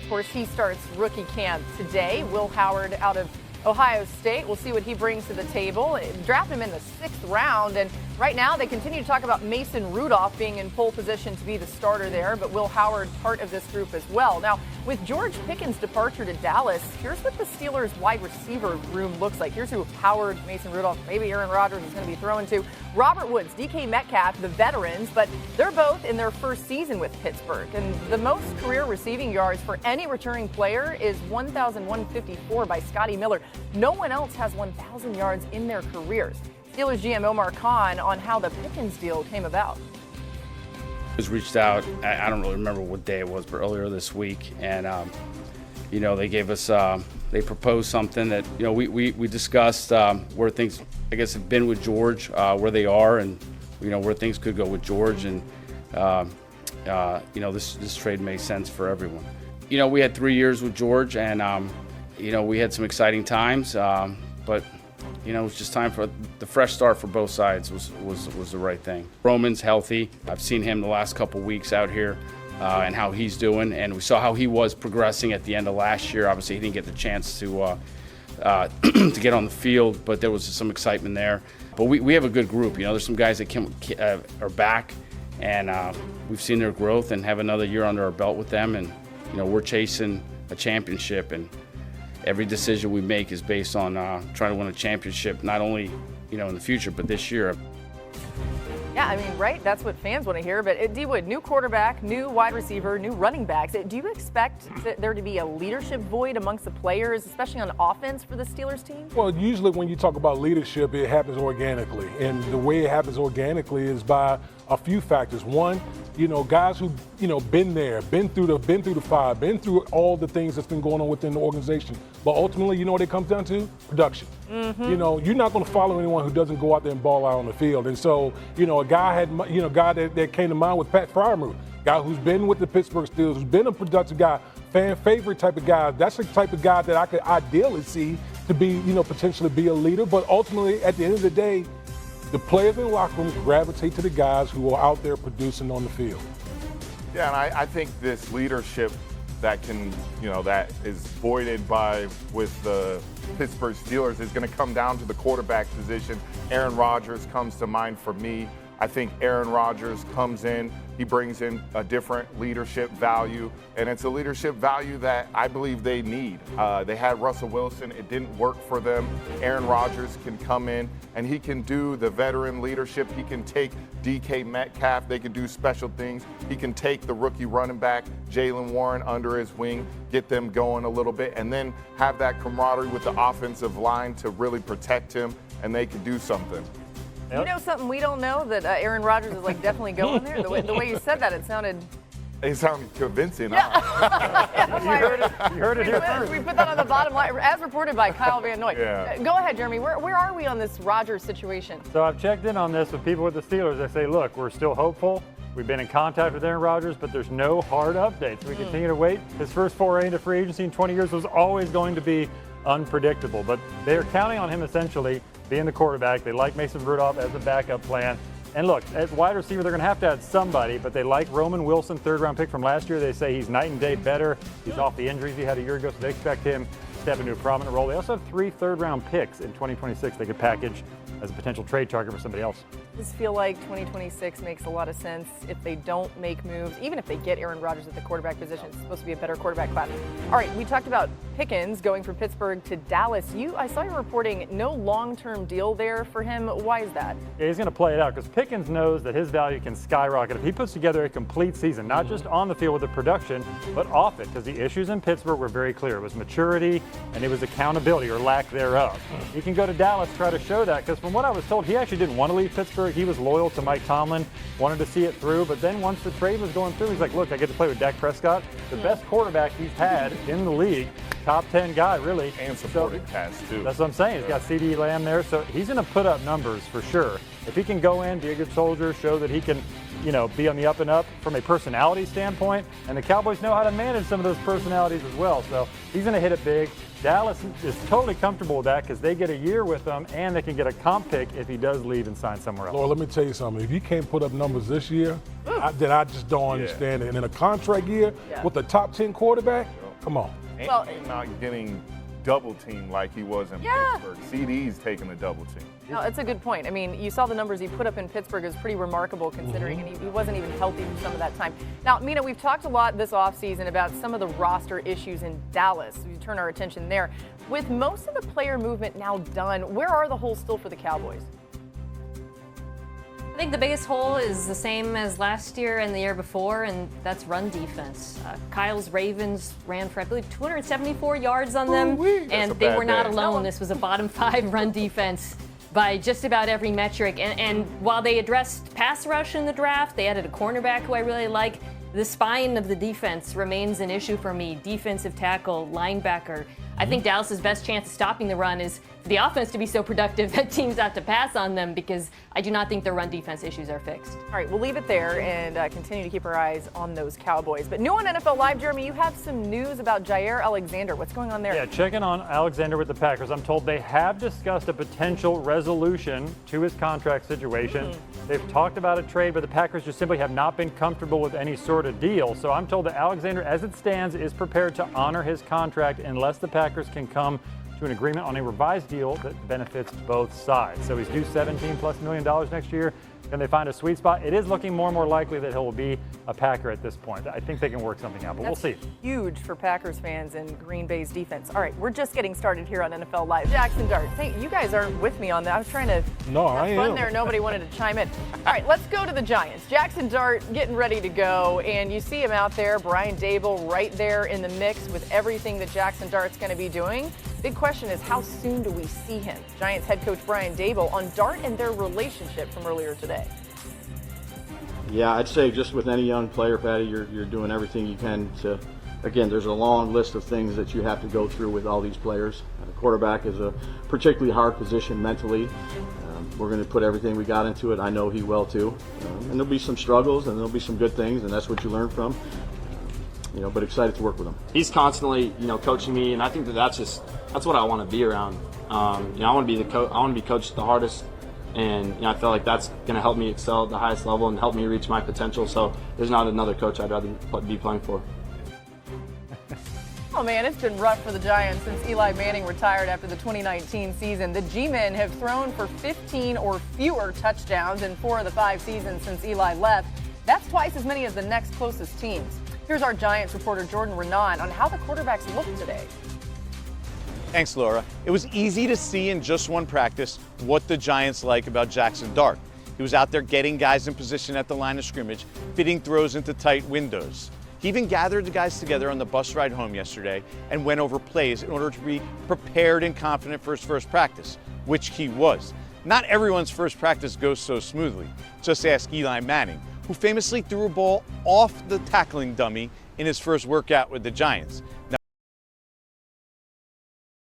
Of course, he starts rookie camp today. Will Howard out of Ohio State. We'll see what he brings to the table. Draft him in the 6th round, and right now they continue to talk about Mason Rudolph being in pole position to be the starter there, but Will Howard part of this group as well. Now, with George Pickens' departure to Dallas, here's what the Steelers' wide receiver room looks like. Here's who Howard, Mason Rudolph, maybe Aaron Rodgers is going to be throwing to. Robert Woods, DK Metcalf, the veterans, but they're both in their first season with Pittsburgh. And the most career receiving yards for any returning player is 1,154 by Scotty Miller. No one else has 1,000 yards in their careers. Steelers GM Omar Khan on how the Pickens deal came about. Was reached out, I don't really remember what day it was, but earlier this week, and they gave us, they proposed something that we discussed where things, I guess, have been with George, where they are, and where things could go with George, and this trade made sense for everyone. We had 3 years with George, and we had some exciting times, but. It was just time for the fresh start for both sides was the right thing. Roman's healthy. I've seen him the last couple weeks out here and how he's doing, and we saw how he was progressing at the end of last year. Obviously, he didn't get the chance to to get on the field, but there was some excitement there. But we have a good group. There's some guys that are back, and we've seen their growth and have another year under our belt with them, and we're chasing a championship, and every decision we make is based on trying to win a championship, not only in the future, but this year. Yeah, I mean, right? That's what fans want to hear. But D. Wood, new quarterback, new wide receiver, new running backs. Do you expect there to be a leadership void amongst the players, especially on offense for the Steelers team? Well, usually when you talk about leadership, it happens organically. And the way it happens organically is by a few factors. One, guys who, been there, been through the fire, been through all the things that's been going on within the organization. But ultimately, what it comes down to? Production. Mm-hmm. You're not going to follow anyone who doesn't go out there and ball out on the field. And so, a guy that came to mind was Pat Fryermuth, guy who's been with the Pittsburgh Steelers, who's been a productive guy, fan favorite type of guy. That's the type of guy that I could ideally see to be, potentially be a leader. But ultimately, at the end of the day, the players in the locker room gravitate to the guys who are out there producing on the field. Yeah, and I think this leadership that that is voided with the Pittsburgh Steelers is going to come down to the quarterback position. Aaron Rodgers comes to mind for me. I think Aaron Rodgers comes in, he brings in a different leadership value, and it's a leadership value that I believe they need. They had Russell Wilson, it didn't work for them. Aaron Rodgers can come in and he can do the veteran leadership. He can take DK Metcalf, they can do special things. He can take the rookie running back, Jaylen Warren, under his wing, get them going a little bit, and then have that camaraderie with the offensive line to really protect him, and they can do something. Yep. You know something we don't know, that Aaron Rodgers is definitely going there? The way you said that, it sounded convincing. Yeah. Huh? You heard it here first. We put that on the bottom line, as reported by Kyle Van Noy. Yeah. Go ahead, Jeremy. Where are we on this Rodgers situation? So I've checked in on this with people with the Steelers. They say, look, we're still hopeful. We've been in contact with Aaron Rodgers, but there's no hard updates. We continue to wait. His first foray into free agency in 20 years was always going to be unpredictable, but they're counting on him essentially being the quarterback. They like Mason Rudolph as a backup plan. And look, at wide receiver, they're going to have to add somebody, but they like Roman Wilson, 3rd-round pick from last year. They say he's night and day better. He's off the injuries he had a year ago, so they expect him to step into a prominent role. They also have 3 third-round picks in 2026 they could package as a potential trade target for somebody else. Does feel like 2026 makes a lot of sense if they don't make moves, even if they get Aaron Rodgers at the quarterback position. It's supposed to be a better quarterback class. All right, we talked about Pickens going from Pittsburgh to Dallas. I saw you reporting no long-term deal there for him. Why is that? Yeah, he's going to play it out because Pickens knows that his value can skyrocket if he puts together a complete season, not just on the field with the production, but off it, because the issues in Pittsburgh were very clear. It was maturity and it was accountability or lack thereof. He can go to Dallas, try to show that, because from what I was told, he actually didn't want to leave Pittsburgh. He was loyal to Mike Tomlin, wanted to see it through, but then once the trade was going through, he's like, look, I get to play with Dak Prescott, the best quarterback he's had in the league, top 10 guy, really. And supporting cast, too. That's what I'm saying. He's got CeeDee Lamb there, so he's going to put up numbers for sure. If he can go in, be a good soldier, show that he can, be on the up and up from a personality standpoint, and the Cowboys know how to manage some of those personalities as well, so he's going to hit it big. Dallas is totally comfortable with that because they get a year with him, and they can get a comp pick if he does leave and sign somewhere else. Lord, let me tell you something. If you can't put up numbers this year, then I just don't understand it. And in a contract year with a top 10 quarterback, Come on. And Well, he's not getting double teamed like he was in Yeah. Pittsburgh. CD's taking a double team. No, that's a good point. I mean, you saw the numbers he put up in Pittsburgh is pretty remarkable considering, and he wasn't even healthy for some of that time. Now, Mina, we've talked a lot this offseason about some of the roster issues in Dallas. We turn our attention there. With most of the player movement now done, where are the holes still for the Cowboys? I think the biggest hole is the same as last year and the year before, and that's run defense. Kyle's Ravens ran for, I believe, 274 yards on them, and a they bad were not day. alone. This was a bottom 5 run defense by just about every metric. And while they addressed pass rush in the draft, they added a cornerback who I really like. The spine of the defense remains an issue for me. Defensive tackle, linebacker. I think Dallas's best chance of stopping the run is for the offense to be so productive that teams have to pass on them, because I do not think their run defense issues are fixed. All right, we'll leave it there and continue to keep our eyes on those Cowboys. But new on NFL Live, Jeremy, you have some news about Jaire Alexander. What's going on there? Yeah, checking on Alexander with the Packers. I'm told they have discussed a potential resolution to his contract situation. They've talked about a trade, but the Packers just simply have not been comfortable with any sort of deal. So I'm told that Alexander, as it stands, is prepared to honor his contract unless the Packers can come to an agreement on a revised deal that benefits both sides. So he's due $17+ million next year. Can they find a sweet spot? It is looking more and more likely that he'll be a Packer at this point. I think they can work something out, but we'll see. Huge for Packers fans and Green Bay's defense. All right, we're just getting started here on NFL Live. Jackson Dart, hey, you guys aren't with me on that. I was trying to have fun there. Nobody wanted to chime in. All right, let's go to the Giants. Jackson Dart getting ready to go, and you see him out there, Brian Dable right there in the mix with everything that Jackson Dart's going to be doing. Big question is, how soon do we see him? Giants head coach Brian Dable on Dart and their relationship from earlier today. Yeah, I'd say just with any young player, Patty, you're doing everything you can to, again, there's a long list of things that you have to go through with all these players. Quarterback is a particularly hard position mentally. We're going to put everything we got into it. I know he will too. And there'll be some struggles and there'll be some good things, and that's what you learn from. But excited to work with him. He's constantly, coaching me, and I think that's what I want to be around. I want to be I want to be coached the hardest, and I feel like that's going to help me excel at the highest level and help me reach my potential. So there's not another coach I'd rather be playing for. Oh man, it's been rough for the Giants since Eli Manning retired after the 2019 season. The G-men have thrown for 15 or fewer touchdowns in 4 of the 5 seasons since Eli left. That's twice as many as the next closest teams. Here's our Giants reporter Jordan Renan on how the quarterbacks look today. Thanks, Laura. It was easy to see in just one practice what the Giants like about Jackson Dart. He was out there getting guys in position at the line of scrimmage, fitting throws into tight windows. He even gathered the guys together on the bus ride home yesterday and went over plays in order to be prepared and confident for his first practice, which he was. Not everyone's first practice goes so smoothly. Just ask Eli Manning, who famously threw a ball off the tackling dummy in his first workout with the Giants. Now,